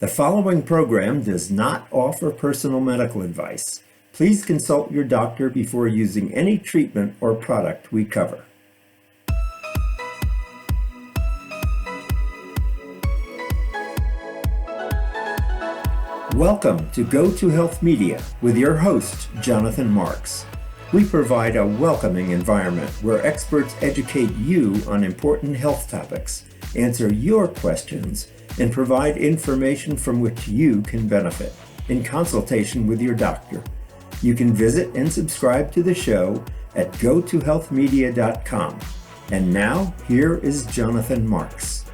The following program does not offer personal medical advice. Please consult your doctor before using any treatment or product we cover. Welcome to Go to Health Media with your host, Jonathan Marks. We provide a welcoming environment where experts educate you on important health topics, answer your questions, and provide information from which you can benefit in consultation with your doctor. You can visit and subscribe to the show at gotohealthmedia.com. And now, here is Jonathan Marks.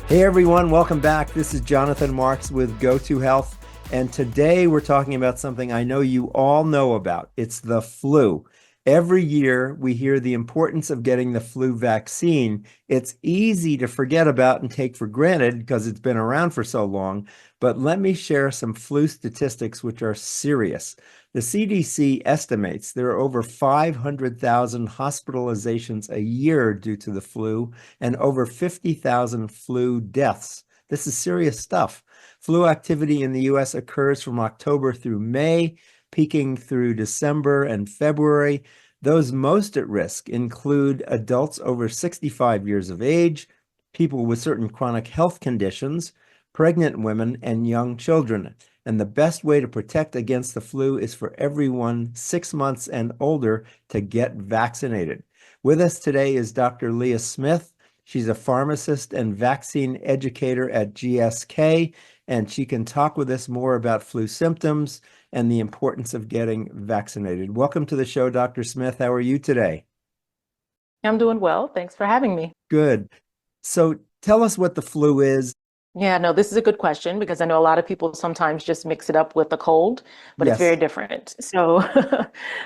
Hey everyone, welcome back. This is Jonathan Marks with Go to Health. And today we're talking about something I know you all know about. It's the flu. Every year we hear the importance of getting the flu vaccine. It's easy to forget about and take for granted because it's been around for so long. But let me share some flu statistics which are serious. The CDC estimates there are over 500,000 hospitalizations a year due to the flu and over 50,000 flu deaths. This is serious stuff. Flu activity in the U.S. occurs from October through May, peaking through December and February. Those most at risk include adults over 65 years of age, people with certain chronic health conditions, pregnant women, and young children. And the best way to protect against the flu is for everyone 6 months and older to get vaccinated. With us today is Dr. Leah Smith. She's a pharmacist and vaccine educator at GSK, and she can talk with us more about flu symptoms and the importance of getting vaccinated. Welcome to the show, Dr. Smith. How are you today? I'm doing well. Thanks for having me. Good. So tell us what the flu is. Yeah, no, this is a good question because I know a lot of people sometimes just mix it up with a cold, but it's very Yes. different. So,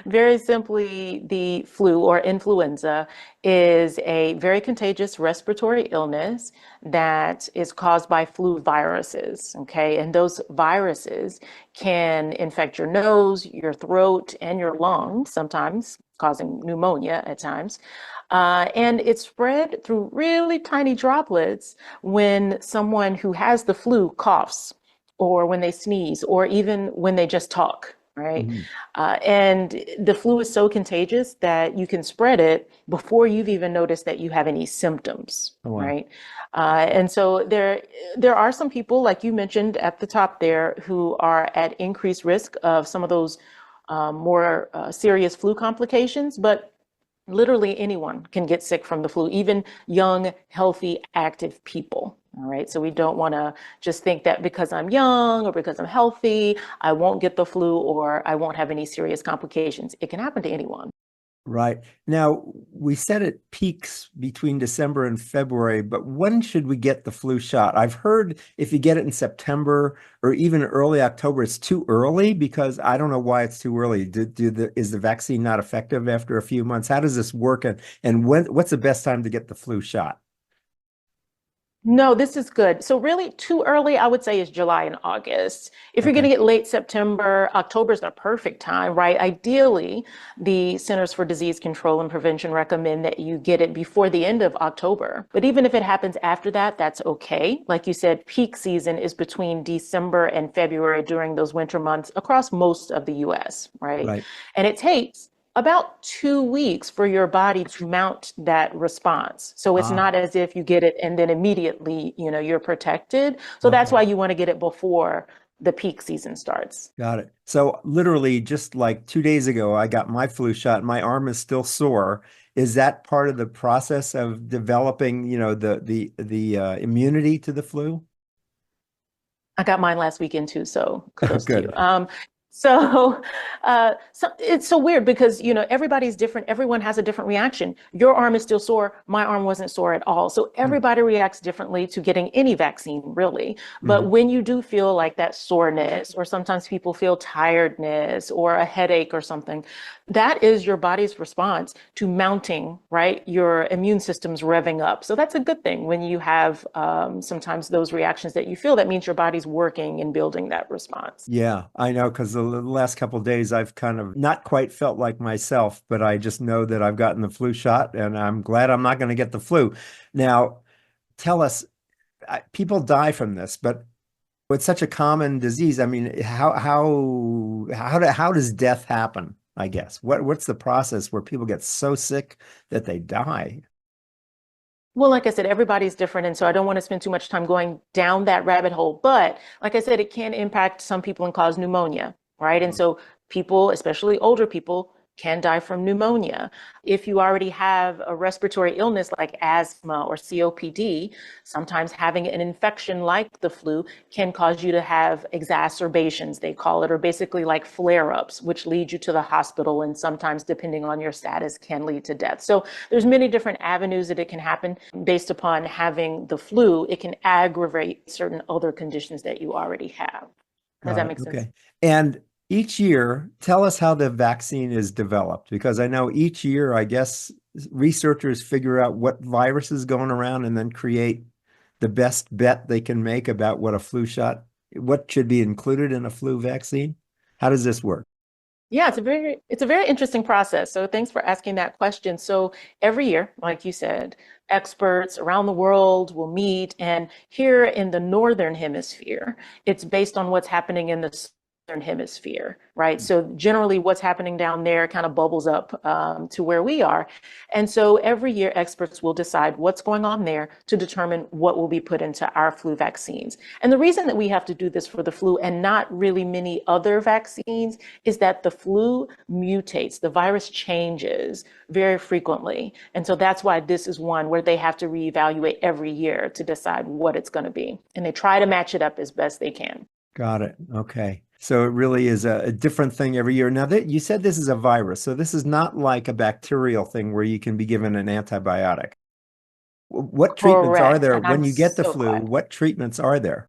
very simply, the flu or influenza is a very contagious respiratory illness that is caused by flu viruses. Okay, and those viruses can infect your nose, your throat, and your lungs, sometimes causing pneumonia at times. And it's spread through really tiny droplets when someone who has the flu coughs, or when they sneeze, or even when they just talk, right? Mhm. And the flu is so contagious that you can spread it before you've even noticed that you have any symptoms, Oh, wow. right? And so there are some people, like you mentioned at the top there, who are at increased risk of some of those more serious flu complications, but literally anyone can get sick from the flu, even young, healthy, active people. All right. So we don't want to just think that because I'm young or because I'm healthy, I won't get the flu or I won't have any serious complications. It can happen to anyone. Right. Now, we said it peaks between December and February, but when should we get the flu shot? I've heard if you get it in September or even early October, it's too early because I don't know why it's too early. Is the vaccine not effective after a few months? How does this work? And what's the best time to get the flu shot? No, this is good. So really too early, I would say, is July and August. If you're going Okay. to get late September, October is the perfect time, right? Ideally, the Centers for Disease Control and Prevention recommend that you get it before the end of October. But even if it happens after that, that's okay. Like you said, peak season is between December and February during those winter months across most of the US, right? Right. And it takes about 2 weeks for your body to mount that response. So it's Ah, not as if you get it and then immediately, you're protected. So that's okay. why you want to get it before the peak season starts. Got it. So literally just like 2 days ago, I got my flu shot. My arm is still sore. Is that part of the process of developing, the immunity to the flu? I got mine last weekend too, so kudos to you. Good. So it's so weird because everybody's different. Everyone has a different reaction. Your arm is still sore. My arm wasn't sore at all. So Hmm. everybody reacts differently to getting any vaccine, really. But Mhm. when you do feel like that soreness, or sometimes people feel tiredness or a headache or something, that is your body's response to mounting, right? Your immune system's revving up. So that's a good thing when you have sometimes those reactions that you feel. That means your body's working and building that response. Yeah, I know because the last couple of days I've kind of not quite felt like myself, but I just know that I've gotten the flu shot and I'm glad I'm not going to get the flu. Now, tell us, people die from this, but It's such a common disease. I mean, how does death happen, I guess? What's the process where people get so sick that they die? Well, like I said, everybody's different. And so I don't want to spend too much time going down that rabbit hole. But like I said, it can impact some people and cause pneumonia, right? And so people, especially older people, can die from pneumonia. If you already have a respiratory illness like asthma or COPD, sometimes having an infection like the flu can cause you to have exacerbations, they call it, or basically like flare-ups, which lead you to the hospital and sometimes, depending on your status, can lead to death. So there's many different avenues that it can happen based upon having the flu. It can aggravate certain other conditions that you already have. Does Got that it. make sense? Okay. And each year, tell us how the vaccine is developed, because I know each year, I guess researchers figure out what virus is going around and then create the best bet they can make about what should be included in a flu vaccine. How does this work? Yeah, it's a very interesting process. So thanks for asking that question. So every year, like you said, experts around the world will meet, and here in the Northern Hemisphere, it's based on what's happening in the Southern Hemisphere, right? So generally, what's happening down there kind of bubbles up to where we are. And so every year, experts will decide what's going on there to determine what will be put into our flu vaccines. And the reason that we have to do this for the flu and not really many other vaccines is that the flu mutates, the virus changes very frequently. And so that's why this is one where they have to reevaluate every year to decide what it's going to be. And they try to match it up as best they can. Got it. Okay. So it really is a different thing every year. Now that you said this is a virus, so this is not like a bacterial thing where you can be given an antibiotic. What treatments are Correct. there And when I'm you get the so flu? glad. What treatments are there?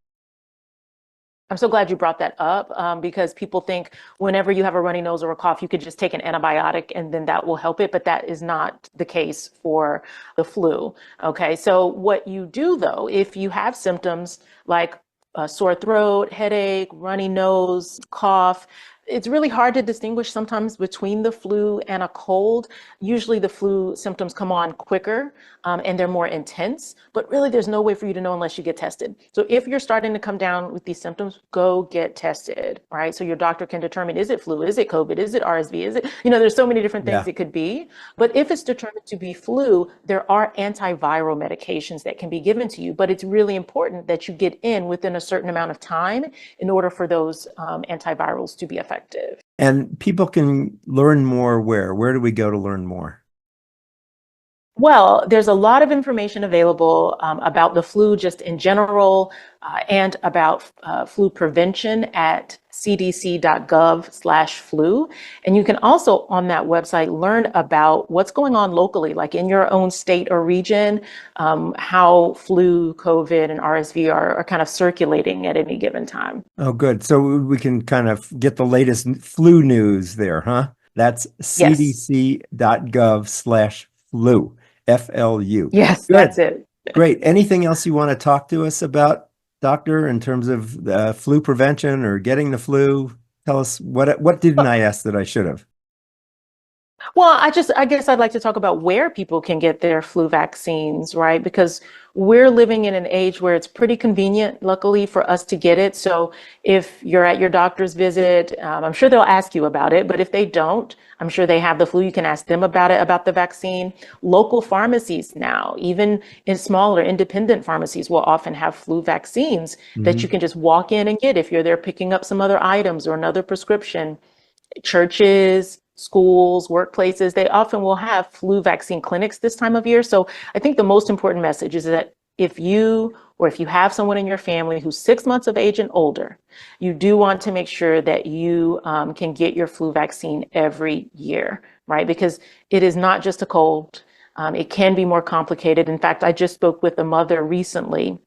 I'm so glad you brought that up because people think whenever you have a runny nose or a cough, you could just take an antibiotic and then that will help it. But that is not the case for the flu. Okay. So, what you do though, if you have symptoms like a sore throat, headache, runny nose, cough, it's really hard to distinguish sometimes between the flu and a cold. Usually the flu symptoms come on quicker and they're more intense, but really there's no way for you to know unless you get tested. So if you're starting to come down with these symptoms, go get tested, right? So your doctor can determine, is it flu? Is it COVID? Is it RSV? Is it, there's so many different things Yeah. it could be. But if it's determined to be flu, there are antiviral medications that can be given to you, but it's really important that you get in within a certain amount of time in order for those antivirals to be effective. And people can learn more where? Where do we go to learn more? Well, there's a lot of information available about the flu just in general and about flu prevention at cdc.gov/flu. And you can also on that website learn about what's going on locally, like in your own state or region, how flu, COVID, and RSV are kind of circulating at any given time. Oh, good. So we can kind of get the latest flu news there, huh? That's Yes, cdc.gov/flu, FLU. yes, Good. that's it. Great. Anything else you want to talk to us about, doctor, in terms of flu prevention or getting the flu? Tell us what didn't I ask that I should have? Well, I guess I'd like to talk about where people can get their flu vaccines, right? Because we're living in an age where it's pretty convenient, luckily, for us to get it. So if you're at your doctor's visit, I'm sure they'll ask you about it. But if they don't, I'm sure they have the flu. You can ask them about it, about the vaccine. Local pharmacies now, even in smaller independent pharmacies, will often have flu vaccines that you Mhm. can just walk in and get if you're there picking up some other items or another prescription. Churches, schools, workplaces, they often will have flu vaccine clinics this time of year. So I think the most important message is that if you have someone in your family who's 6 months of age and older, you do want to make sure that you can get your flu vaccine every year, right? Because it is not just a cold. It can be more complicated. In fact, I just spoke with a mother recently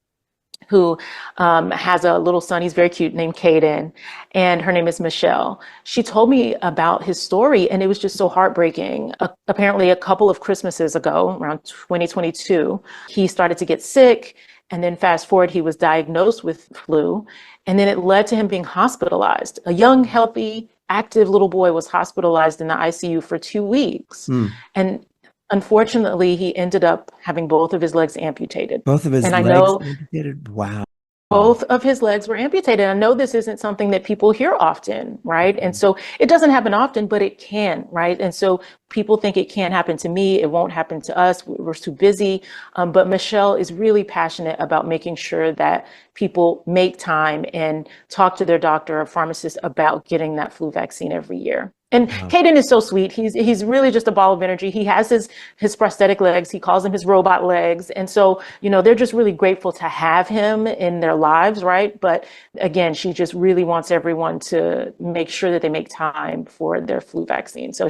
who has a little son. He's very cute, named Caden, and her name is Michelle. She told me about his story, and it was just so heartbreaking. Apparently, a couple of Christmases ago, around 2022, he started to get sick. And then fast forward, he was diagnosed with flu, and then it led to him being hospitalized. A young, healthy, active little boy was hospitalized in the ICU for 2 weeks. Hmm. And unfortunately, he ended up having both of his legs amputated. Both of his And I legs know amputated. Wow. Both of his legs were amputated. I know this isn't something that people hear often, right? And so it doesn't happen often, but it can, right? And so people think it can't happen to me. It won't happen to us. We're too busy. But Michelle is really passionate about making sure that people make time and talk to their doctor or pharmacist about getting that flu vaccine every year. And Caden is so sweet. He's really just a ball of energy. He has his prosthetic legs. He calls them his robot legs. And so, they're just really grateful to have him in their lives, right? But again, she just really wants everyone to make sure that they make time for their flu vaccine. So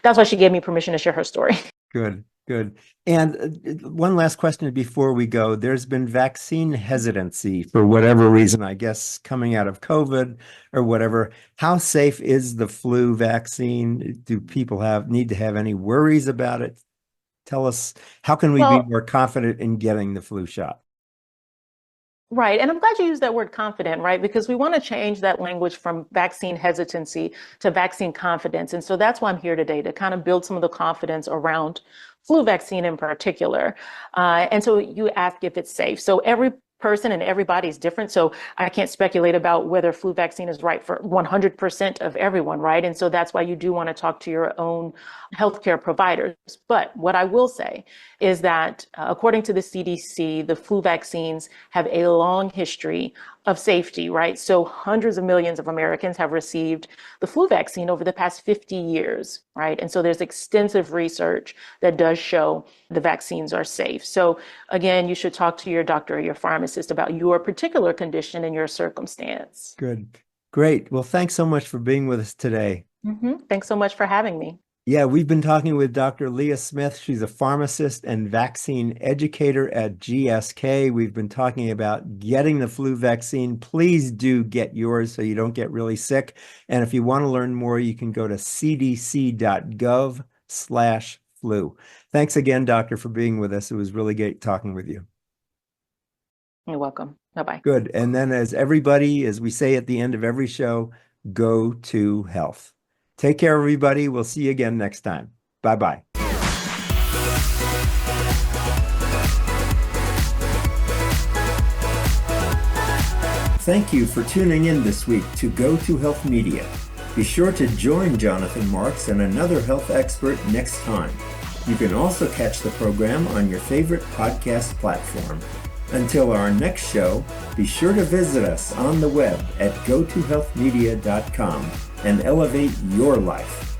that's why she gave me permission to share her story. Good, good. And one last question before we go. There's been vaccine hesitancy for whatever reason, I guess, coming out of COVID or whatever. How safe is the flu vaccine? Do people need to have any worries about it? Tell us, how can we be more confident in getting the flu shot? Right. And I'm glad you used that word confident, right? Because we want to change that language from vaccine hesitancy to vaccine confidence. And so that's why I'm here today, to kind of build some of the confidence around flu vaccine in particular. And so you ask if it's safe. So every person and everybody is different. So I can't speculate about whether flu vaccine is right for 100% of everyone, right? And so that's why you do want to talk to your own healthcare providers. But what I will say is that according to the CDC, the flu vaccines have a long history of safety, right? So hundreds of millions of Americans have received the flu vaccine over the past 50 years, right? And so there's extensive research that does show the vaccines are safe. So again, you should talk to your doctor or your pharmacist about your particular condition and your circumstance. Good. Great. Well, thanks so much for being with us today. Thanks so much for having me. Yeah, we've been talking with Dr. Leah Smith. She's a pharmacist and vaccine educator at GSK. We've been talking about getting the flu vaccine. Please do get yours so you don't get really sick. And if you want to learn more, you can go to cdc.gov/flu. Thanks again, doctor, for being with us. It was really great talking with you. You're welcome. Bye-bye. Good. And then as we say at the end of every show, go to health. Take care, everybody. We'll see you again next time. Bye-bye. Thank you for tuning in this week to Go to Health Media. Be sure to join Jonathan Marks and another health expert next time. You can also catch the program on your favorite podcast platform. Until our next show, be sure to visit us on the web at gotohealthmedia.com and elevate your life.